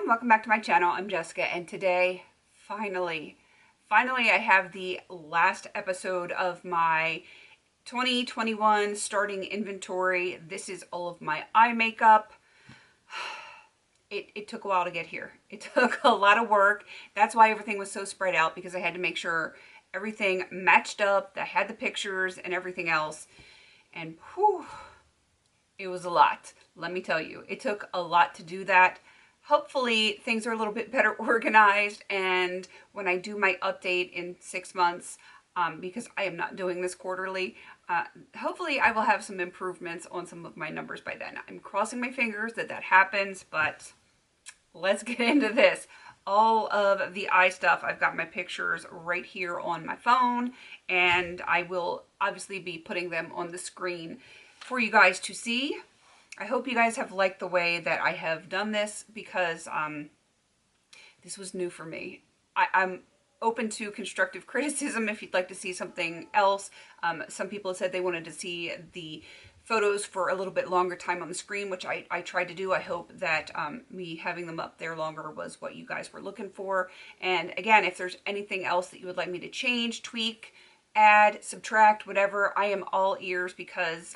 everyone, welcome back to my channel. I'm Jessica, and today, finally I have the last episode of my 2021 starting inventory. This is all of my eye makeup. It took a while to get here. It took a lot of work. That's why everything was so spread out, because I had to make sure everything matched up, that I had the pictures and everything else. And whew, it was a lot. Let me tell you, it took a lot to do that. Hopefully things are a little bit better organized, and when I do my update in 6 months, because I am not doing this quarterly, hopefully I will have some improvements on some of my numbers by then. I'm crossing my fingers that that happens, but let's get into this. All of the eye stuff, I've got my pictures right here on my phone, and I will obviously be putting them on the screen for you guys to see. I hope you guys have liked the way that I have done this, because this was new for me. I'm open to constructive criticism if you'd like to see something else. Some people said they wanted to see the photos for a little bit longer time on the screen, which I tried to do. I hope that me having them up there longer was what you guys were looking for. And again, if there's anything else that you would like me to change, tweak, add, subtract, whatever, I am all ears, because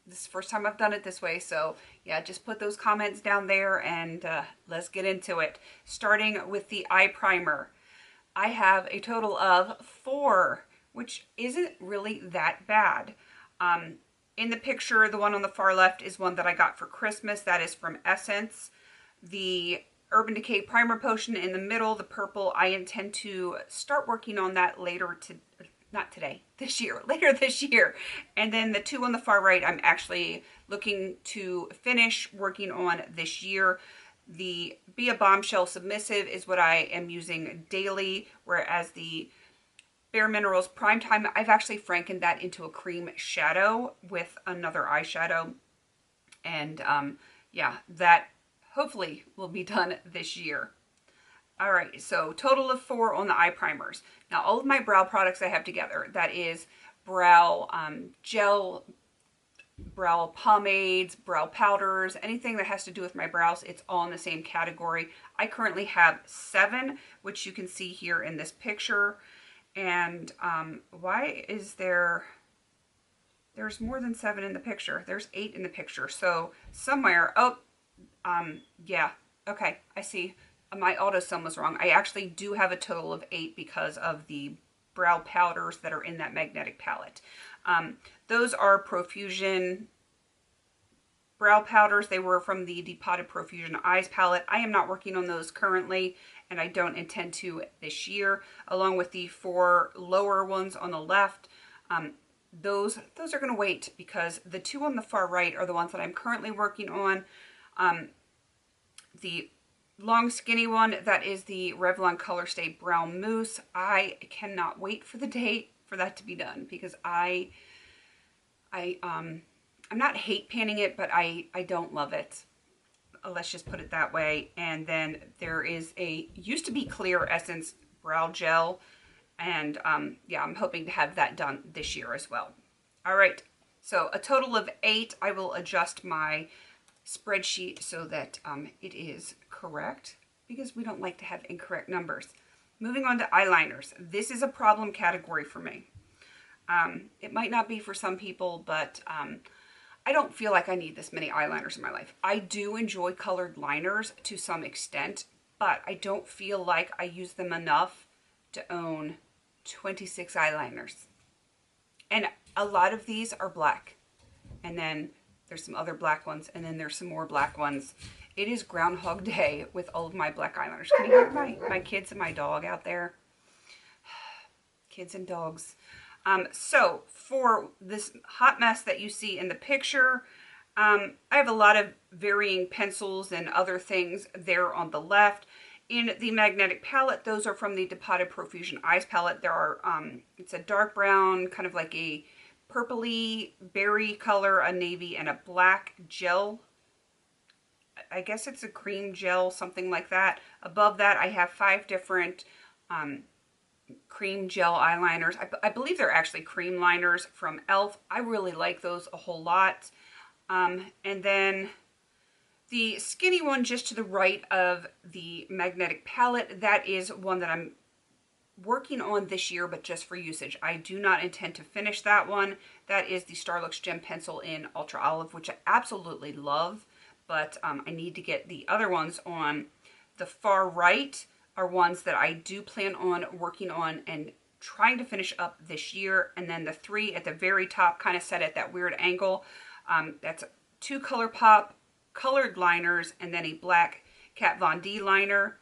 this is the first time I've done it this way. So yeah, just put those comments down there, and let's get into it. Starting with the eye primer. I have a total of 4, which isn't really that bad. In the picture, the one on the far left is one that I got for Christmas. That is from Essence. The Urban Decay Primer Potion in the middle, the purple, I intend to start working on that later not today, this year, later this year. And then the 2 on the far right, I'm actually looking to finish working on this year. The Be a Bombshell Submissive is what I am using daily, whereas the Bare Minerals Prime Time, I've actually frankened that into a cream shadow with another eyeshadow. And yeah, that hopefully will be done this year. All right, so total of 4 on the eye primers. Now, all of my brow products I have together, that is brow gel, brow pomades, brow powders, anything that has to do with my brows, it's all in the same category. I currently have 7, which you can see here in this picture. And why is there's more than 7 in the picture. There's 8 in the picture. So somewhere, yeah, okay, I see. My auto sum was wrong. I actually do have a total of 8 because of the brow powders that are in that magnetic palette. Those are Profusion brow powders. They were from the Depotted Profusion Eyes palette. I am not working on those currently, and I don't intend to this year. Along with the 4 lower ones on the left, those are going to wait, because the 2 on the far right are the ones that I'm currently working on. The long skinny one, that is the Revlon Color Stay Brow Mousse. I cannot wait for the date for that to be done, because I'm not hate panning it, but I don't love it. Let's just put it that way. And then there is a used to be clear Essence brow gel, and yeah, I'm hoping to have that done this year as well. All right, so a total of 8. I will adjust my spreadsheet so that it is correct, because we don't like to have incorrect numbers. Moving on to eyeliners. This is a problem category for me. It might not be for some people, but I don't feel like I need this many eyeliners in my life. I do enjoy colored liners to some extent, but I don't feel like I use them enough to own 26 eyeliners. And a lot of these are black. And then there's some other black ones, and then there's some more black ones. It is Groundhog Day with all of my black eyeliners. Can you hear my kids and my dog out there? Kids and dogs. So for this hot mess that you see in the picture, I have a lot of varying pencils and other things there on the left. In the magnetic palette, those are from the Depotted Profusion Eyes palette. There are, it's a dark brown, kind of like a purpley berry color, a navy, and a black gel. I guess it's a cream gel, something like that. Above that, I have 5 different cream gel eyeliners. I believe they're actually cream liners from e.l.f. I really like those a whole lot. And then The skinny one just to the right of the magnetic palette, that is one that I'm working on this year, but just for usage. I do not intend to finish that one. That is the Starlux Gem Pencil in Ultra Olive, which I absolutely love, but I need to get the other ones on. The far right are ones that I do plan on working on and trying to finish up this year. And then the three at the very top, kind of set at that weird angle, that's two ColourPop colored liners and then a black Kat Von D liner,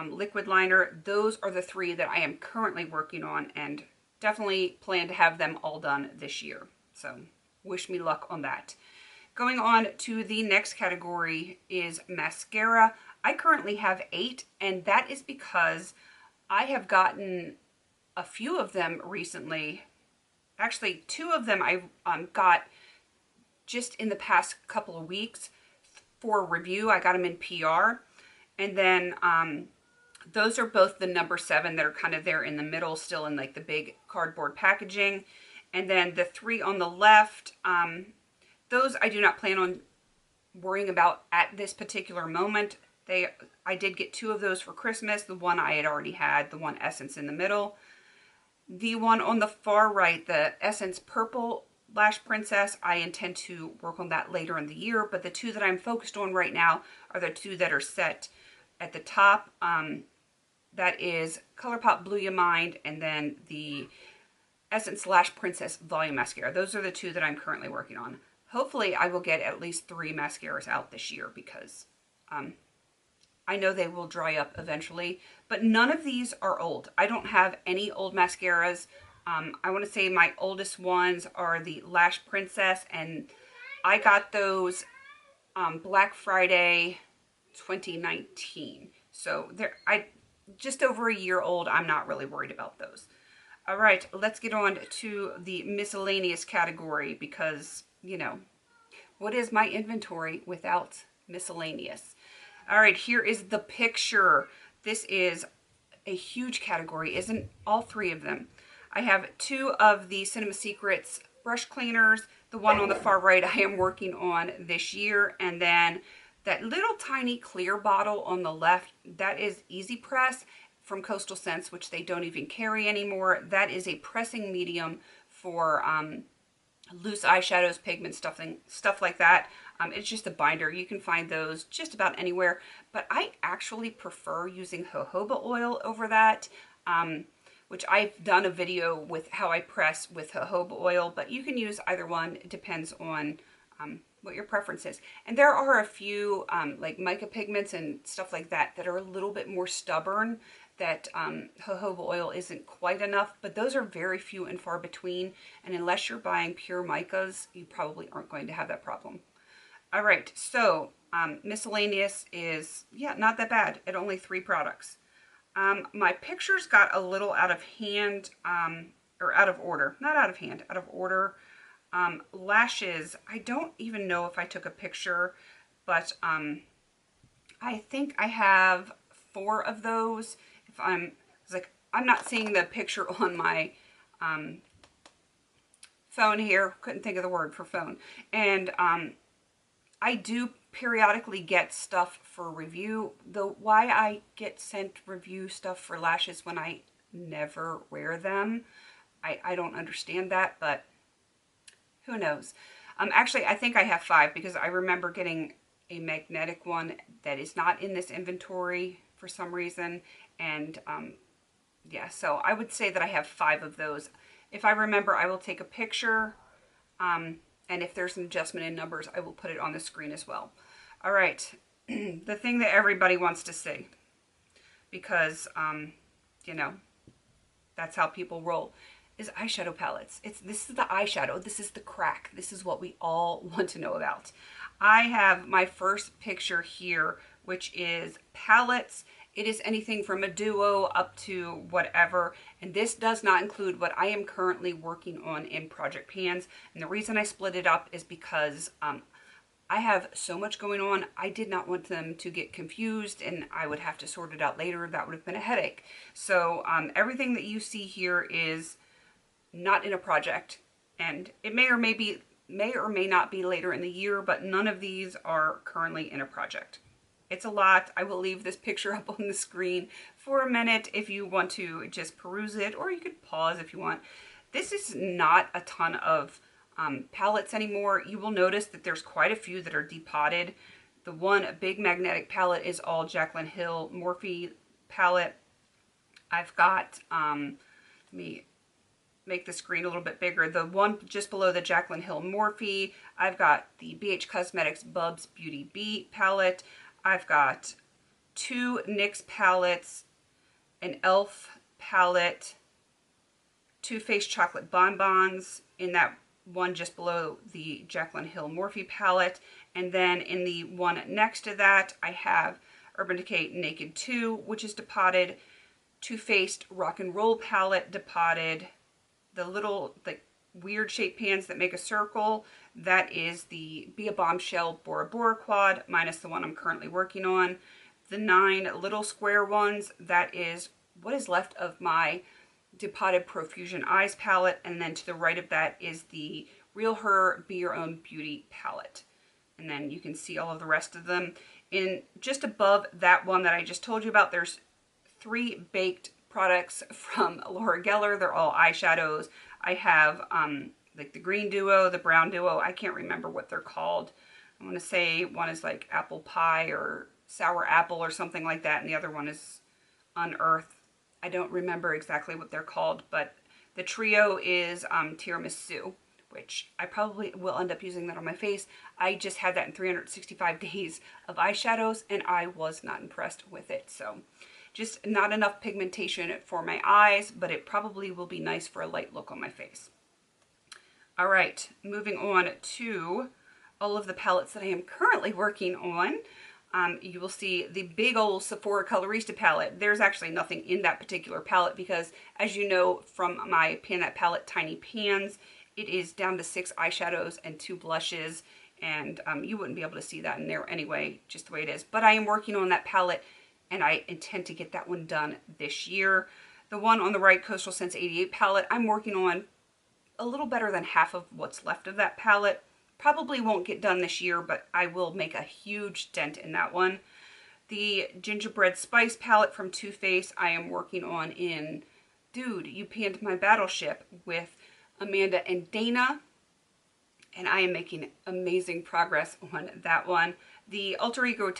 liquid liner. Those are the three that I am currently working on and definitely plan to have them all done this year. So wish me luck on that. Going on to the next category is mascara. I currently have 8, and that is because I have gotten a few of them recently. Actually, 2 of them I got just in the past couple of weeks for review. I got them in PR. And then those are both the number 7 that are kind of there in the middle, still in like the big cardboard packaging. And then the 3 on the left, those I do not plan on worrying about at this particular moment. I did get 2 of those for Christmas. The one I had already had, the one Essence in the middle. The one on the far right, the Essence Purple Lash Princess, I intend to work on that later in the year, but the 2 that I'm focused on right now are the 2 that are set at the top. That is ColourPop Blue Ya Mind and then the Essence Lash Princess Volume Mascara. Those are the 2 that I'm currently working on. Hopefully I will get at least 3 mascaras out this year because I know they will dry up eventually, but none of these are old. I don't have any old mascaras. I want to say my oldest ones are the Lash Princess, and I got those Black Friday 2019. So they're just over a year old. I'm not really worried about those. All right, let's get on to the miscellaneous category because, you know, what is my inventory without miscellaneous? All right, here is the picture. This is a huge category, isn't all 3 of them? I have 2 of the Cinema Secrets brush cleaners. The one on the far right I am working on this year. And then that little tiny clear bottle on the left, that is Easy Press from Coastal Scents, which they don't even carry anymore. That is a pressing medium for loose eyeshadows, pigment, stuff like that. It's just a binder. You can find those just about anywhere. But I actually prefer using jojoba oil over that, which I've done a video with how I press with jojoba oil. But you can use either one. It depends on what your preference is. And there are a few like mica pigments and stuff like that that are a little bit more stubborn, that jojoba oil isn't quite enough, but those are very few and far between, and unless you're buying pure micas, you probably aren't going to have that problem. All right, so miscellaneous is, yeah, not that bad at only 3 products. My pictures got a little out of hand, or out of order, not out of hand, out of order. Lashes, I don't even know if I took a picture, but I think I have 4 of those. If I'm not seeing the picture on my phone here. Couldn't think of the word for phone. And I do periodically get stuff for review. Though why I get sent review stuff for lashes when I never wear them, I don't understand that, but who knows. Actually, I think I have 5 because I remember getting a magnetic one that is not in this inventory for some reason. And yeah, so I would say that I have 5 of those. If I remember, I will take a picture. And if there's an adjustment in numbers, I will put it on the screen as well. All right, the thing that everybody wants to see, because, you know, that's how people roll, is eyeshadow palettes. This is the eyeshadow. This is the crack. This is what we all want to know about. I have my first picture here, which is palettes. It is anything from a duo up to whatever. And this does not include what I am currently working on in Project Pans. And the reason I split it up is because I have so much going on. I did not want them to get confused and I would have to sort it out later. That would have been a headache. So everything that you see here is not in a project. And it may or may be may or may not be later in the year, but none of these are currently in a project. It's a lot. I will leave this picture up on the screen for a minute if you want to just peruse it, or you could pause if you want. This is not a ton of palettes anymore. You will notice that there's quite a few that are depotted. The one big magnetic palette is all Jaclyn Hill Morphe palette. I've got, let me make the screen a little bit bigger. The one just below the Jaclyn Hill Morphe, I've got the BH Cosmetics Bubs Beauty Beat palette. I've got 2 NYX palettes, an e.l.f. palette, 2 Faced Chocolate Bonbons in that one just below the Jaclyn Hill Morphe palette. And then in the one next to that, I have Urban Decay Naked 2, which is depotted, Too Faced Rock and Roll palette depotted, the little like weird shaped pans that make a circle, that is the Be a Bombshell Bora Bora quad, minus the one I'm currently working on. The 9 little square ones, that is what is left of my depotted Profusion Eyes palette, and then to the right of that is the Real Her Be Your Own Beauty palette. And then you can see all of the rest of them. In just above that one that I just told you about, there's 3 baked products from Laura Geller. They're all eyeshadows. I have like the green duo, the brown duo. I can't remember what they're called. I want to say one is like apple pie or sour apple or something like that, and the other one is unearth. I don't remember exactly what they're called, but the trio is tiramisu, which I probably will end up using that on my face. I just had that in 365 days of eyeshadows, and I was not impressed with it. So just not enough pigmentation for my eyes, but it probably will be nice for a light look on my face. All right, moving on to all of the palettes that I am currently working on. You will see the big old Sephora Colorista palette. There's actually nothing in that particular palette because, as you know from my Pan That Palette Tiny Pans, it is down to 6 eyeshadows and 2 blushes, and you wouldn't be able to see that in there anyway, just the way it is. But I am working on that palette, and I intend to get that one done this year. The one on the right, Coastal Scents 88 palette, I'm working on a little better than half of what's left of that palette. Probably won't get done this year, but I will make a huge dent in that one. The Gingerbread Spice palette from Too Faced I am working on in Dude, You Panned My Battleship with Amanda and Dana, and I am making amazing progress on that one. The Alter Ego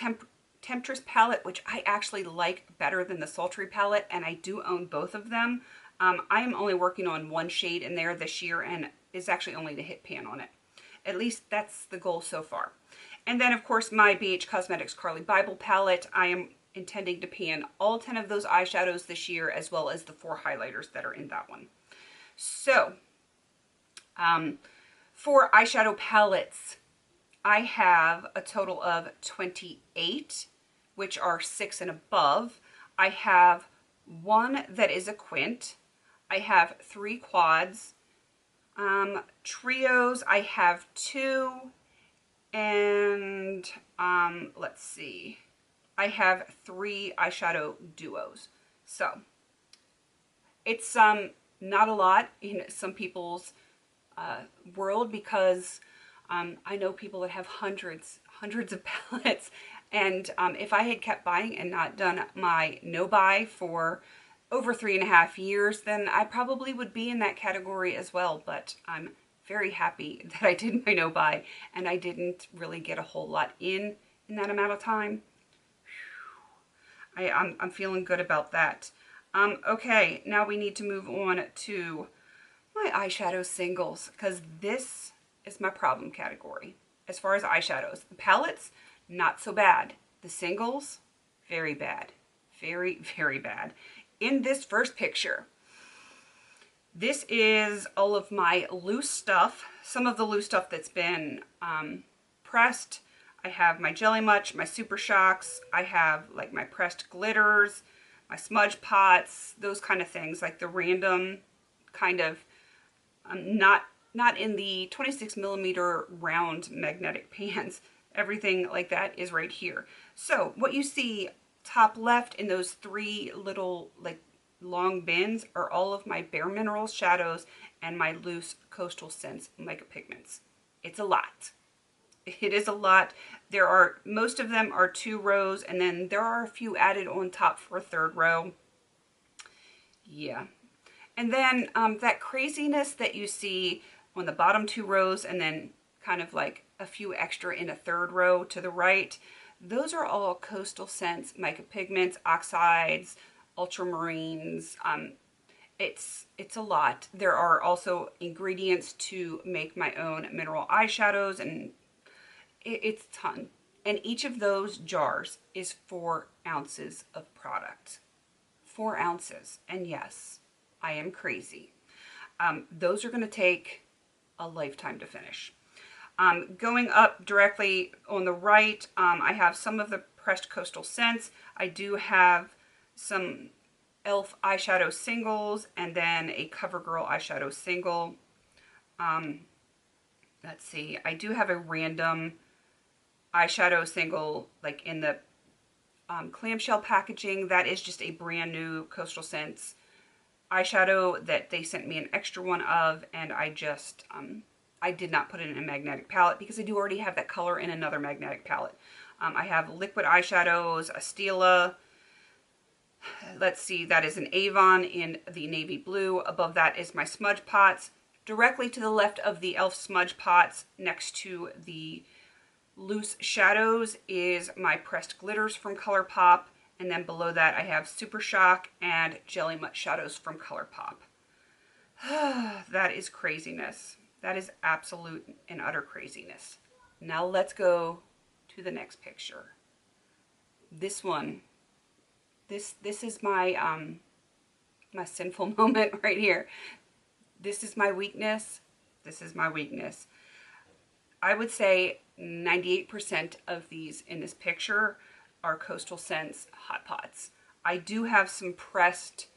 Temptress palette, which I actually like better than the Sultry palette, and I do own both of them. I am only working on 1 shade in there this year, and it's actually only the hit pan on it. At least that's the goal so far. And then, of course, my BH Cosmetics Carly Bible palette. I am intending to pan all 10 of those eyeshadows this year, as well as the 4 highlighters that are in that one. So, for eyeshadow palettes, I have a total of 28, which are 6 and above. I have 1 that is a quint. I have 3 quads. Trios, I have 2, and let's see, I have 3 eyeshadow duos. So it's not a lot in some people's world, because I know people that have hundreds of palettes, and if I had kept buying and not done my no buy for over 3.5 years, then I probably would be in that category as well. But I'm very happy that I did my no buy, and I didn't really get a whole lot in that amount of time. I'm feeling good about that. Okay, now we need to move on to my eyeshadow singles, because this is my problem category as far as eyeshadows. The palettes, not so bad. The singles, very bad. Very, very bad. In this first picture, this is all of my loose stuff. Some of the loose stuff that's been pressed. I have my Jelly Much, my Super Shocks. I have like my pressed glitters, my smudge pots, those kind of things, like the random kind of, not in the 26mm round magnetic pans. Everything like that is right here. So what you see top left in those 3 little like long bins are all of my Bare Minerals shadows and my loose Coastal Scents Mica Pigments. It's a lot. It is a lot. There are, most of them are 2 rows, and then there are a few added on top for a 3rd row. Yeah. And then that craziness that you see on the bottom 2 rows, and then kind of like a few extra in a 3rd row to the right, those are all Coastal Scents, mica pigments, oxides, ultramarines. It's a lot. There are also ingredients to make my own mineral eyeshadows, and it's a ton. And each of those jars is 4 ounces of product. 4 ounces. And yes, I am crazy. Those are going to take a lifetime to finish. Going up directly on the right, I have some of the pressed Coastal Scents. I do have some e.l.f. eyeshadow singles, and then a CoverGirl eyeshadow single. Let's see, I do have a random eyeshadow single, like in the clamshell packaging. That is just a brand new Coastal Scents eyeshadow that they sent me an extra one of, and I just, I did not put it in a magnetic palette because I do already have that color in another magnetic palette. I have liquid eyeshadows, a Stila. Let's see, that is an Avon in the navy blue. Above that is my smudge pots. Directly to the left of the e.l.f. smudge pots, next to the loose shadows, is my pressed glitters from ColourPop. And then below that I have Super Shock and Jelly Mutt shadows from ColourPop. That is craziness. That is absolute and utter craziness. Now let's go to the next picture. This one. This is my my sinful moment right here. This is my weakness. This is my weakness. I would say 98% of these in this picture are Coastal Scents Hot Pots. I do have some pressed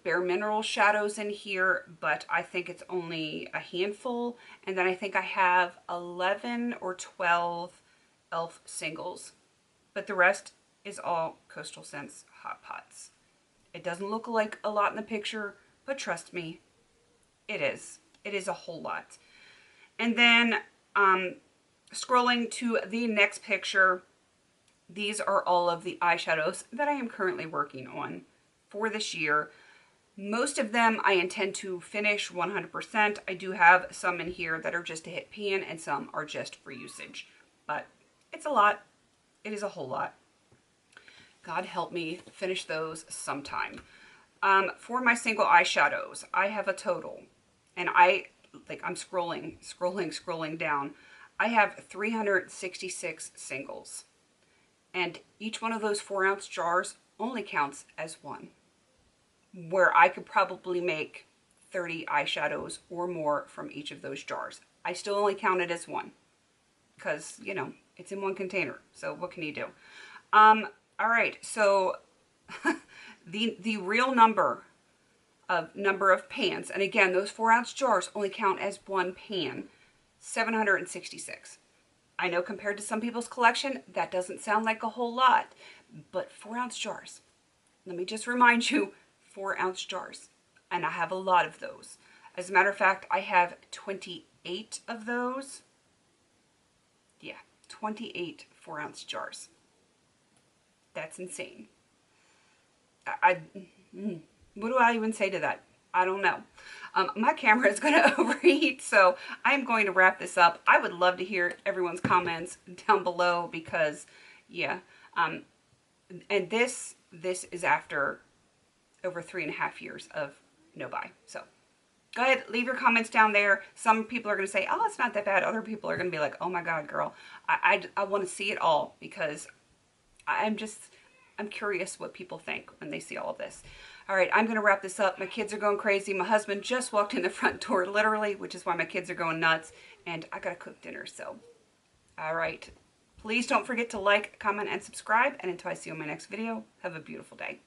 Bare Mineral shadows in here, but I think it's only a handful. And then I think I have 11 or 12 e.l.f. singles. But the rest is all Coastal Scents Hot Pots. It doesn't look like a lot in the picture, but trust me, it is. It is a whole lot. And then scrolling to the next picture, these are all of the eyeshadows that I am currently working on for this year. Most of them I intend to finish 100%. I do have some in here that are just to hit pan, and some are just for usage. But it's a lot. It is a whole lot. God help me finish those sometime. For my single eyeshadows, I have a total, and I'm scrolling down. I have 366 singles, and each one of those 4-ounce jars only counts as one, where I could probably make 30 eyeshadows or more from each of those jars. I still only count it as one because, you know, it's in one container. So what can you do? All right, so the real number of pans, and again, those 4-ounce jars only count as one pan, 766. I know compared to some people's collection, that doesn't sound like a whole lot, but 4-ounce jars. Let me just remind you, 4-ounce jars, and I have a lot of those. As a matter of fact, I have 28 of those. Yeah, 28 4-ounce jars. That's insane. What do I even say to that? I don't know. My camera is going to overheat, so I'm going to wrap this up. I would love to hear everyone's comments down below because, yeah. And this is after over 3.5 years of no buy. So go ahead, leave your comments down there. Some people are going to say, oh, it's not that bad. Other people are going to be like, oh my God, girl. I want to see it all because I'm curious what people think when they see all of this. All right, I'm going to wrap this up. My kids are going crazy. My husband just walked in the front door, literally, which is why my kids are going nuts. And I got to cook dinner, so. All right. Please don't forget to like, comment, and subscribe. And until I see you in my next video, have a beautiful day.